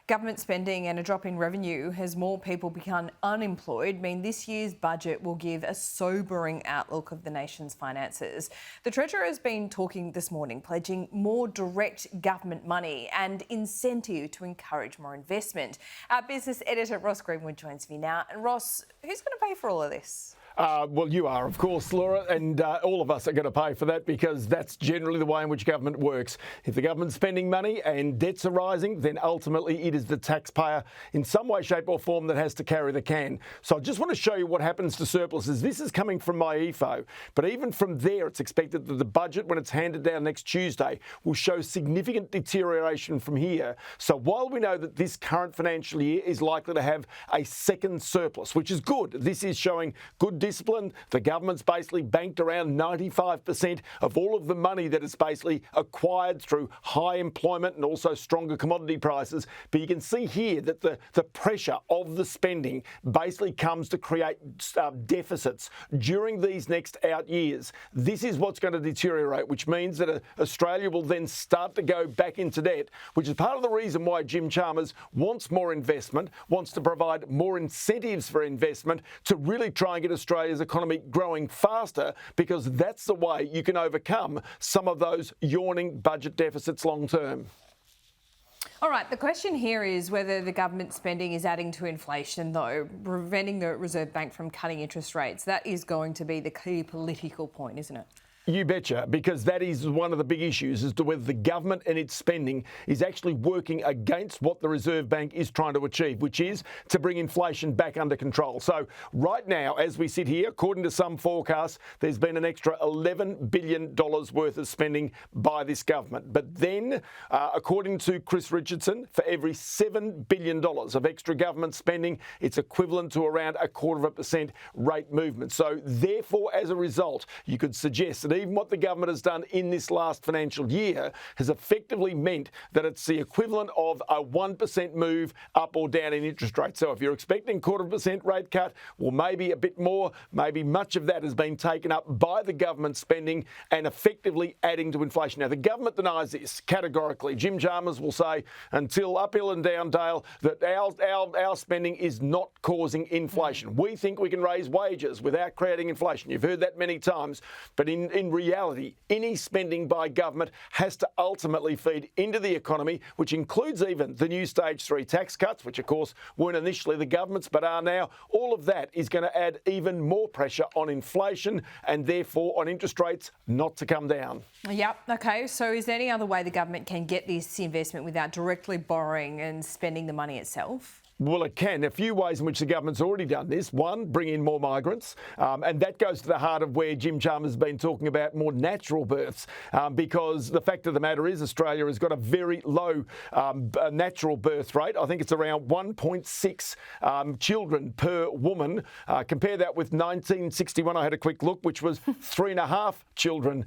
Government spending and a drop in revenue as more people become unemployed mean this year's budget will give a sobering outlook of the nation's finances. The Treasurer has been talking this morning, pledging more direct government money and incentive to encourage more investment. Our business editor Ross Greenwood joins me now. And Ross, who's going to pay for all of this? Well, you are, of course, Laura, and all of us are going to pay for that because that's generally the way in which government works. If the government's spending money and debts are rising, then ultimately it is the taxpayer in some way, shape or form that has to carry the can. So I just want to show you what happens to surpluses. This is coming from my EFO, but even from there, it's expected that the budget, when it's handed down next Tuesday, will show significant deterioration from here. So while we know that this current financial year is likely to have a second surplus, which is good, this is showing good discipline. The government's basically banked around 95% of all of the money that it's basically acquired through high employment and also stronger commodity prices. But you can see here that the pressure of the spending basically comes to create deficits during these next out years. This is what's going to deteriorate, which means that Australia will then start to go back into debt, which is part of the reason why Jim Chalmers wants more investment, wants to provide more incentives for investment to really try and get Australia's economy growing faster, because that's the way you can overcome some of those yawning budget deficits long term. All right, the question here is whether the government spending is adding to inflation, though, preventing the Reserve Bank from cutting interest rates. That is going to be the key political point, isn't it? You betcha, because that is one of the big issues as to whether the government and its spending is actually working against what the Reserve Bank is trying to achieve, which is to bring inflation back under control. So right now, as we sit here, according to some forecasts, there's been an extra $11 billion worth of spending by this government. But then, according to Chris Richardson, for every $7 billion of extra government spending, it's equivalent to around 0.25% rate movement. So therefore, as a result, you could suggest that even what the government has done in this last financial year has effectively meant that it's the equivalent of a 1% move up or down in interest rates. So if you're expecting 0.25% rate cut, well, maybe a bit more, maybe much of that has been taken up by the government spending and effectively adding to inflation. Now, the government denies this categorically. Jim Chalmers will say until uphill and down Dale that our spending is not causing inflation. We think we can raise wages without creating inflation. You've heard that many times, but in reality, any spending by government has to ultimately feed into the economy, which includes even the new stage 3 tax cuts, which of course weren't initially the government's but are now. All of that is going to add even more pressure on inflation and therefore on interest rates not to come down. Yep. Okay. So is there any other way the government can get this investment without directly borrowing and spending the money itself? Well, it can. A few ways in which the government's already done this. One, bring in more migrants. And that goes to the heart of where Jim Chalmers has been talking about more natural births, because the fact of the matter is Australia has got a very low natural birth rate. I think it's around 1.6 children per woman. Compare that with 1961, I had a quick look, which was 3.5 children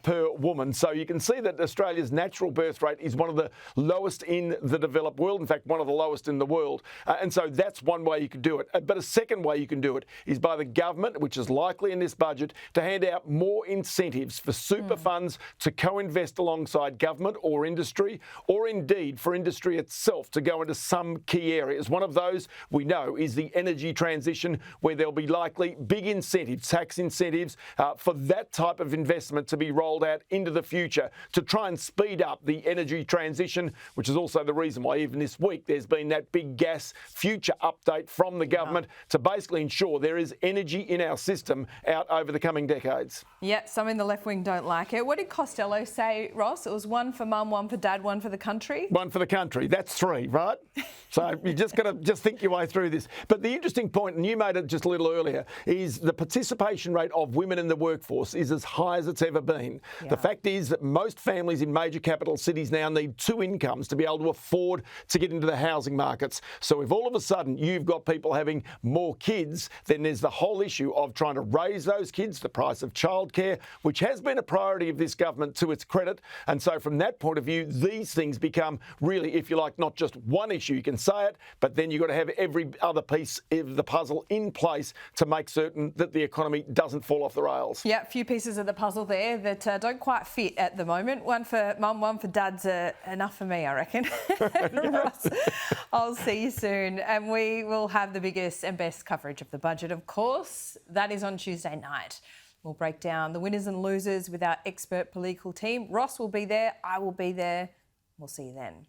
per woman. So you can see that Australia's natural birth rate is one of the lowest in the developed world. In fact, one of the lowest in the world. And so that's one way you can do it. But a second way you can do it is by the government, which is likely in this budget, to hand out more incentives for super funds to co-invest alongside government or industry, or indeed for industry itself to go into some key areas. One of those we know is the energy transition, where there'll be likely big incentives, tax incentives for that type of investment to be rolled out into the future to try and speed up the energy transition, which is also the reason why even this week there's been that big gas future update from the government to basically ensure there is energy in our system out over the coming decades. Yeah, some in the left wing don't like it. What did Costello say, Ross? It was one for mum, one for dad, one for the country? One for the country. That's 3, right? So you just got to think your way through this. But the interesting point, and you made it just a little earlier, is the participation rate of women in the workforce is as high as it's ever been. Yeah. The fact is that most families in major capital cities now need 2 incomes to be able to afford to get into the housing markets. So if all of a sudden you've got people having more kids, then there's the whole issue of trying to raise those kids, the price of childcare, which has been a priority of this government to its credit. And so from that point of view, these things become really, if you like, not just one issue, you can say it, but then you've got to have every other piece of the puzzle in place to make certain that the economy doesn't fall off the rails. Yeah, a few pieces of the puzzle there that don't quite fit at the moment. One for mum, one for dad's enough for me, I reckon. Ross, I'll see you soon. And we will have the biggest and best coverage of the budget, of course. That is on Tuesday night. We'll break down the winners and losers with our expert political team. Ross will be there. I will be there. We'll see you then.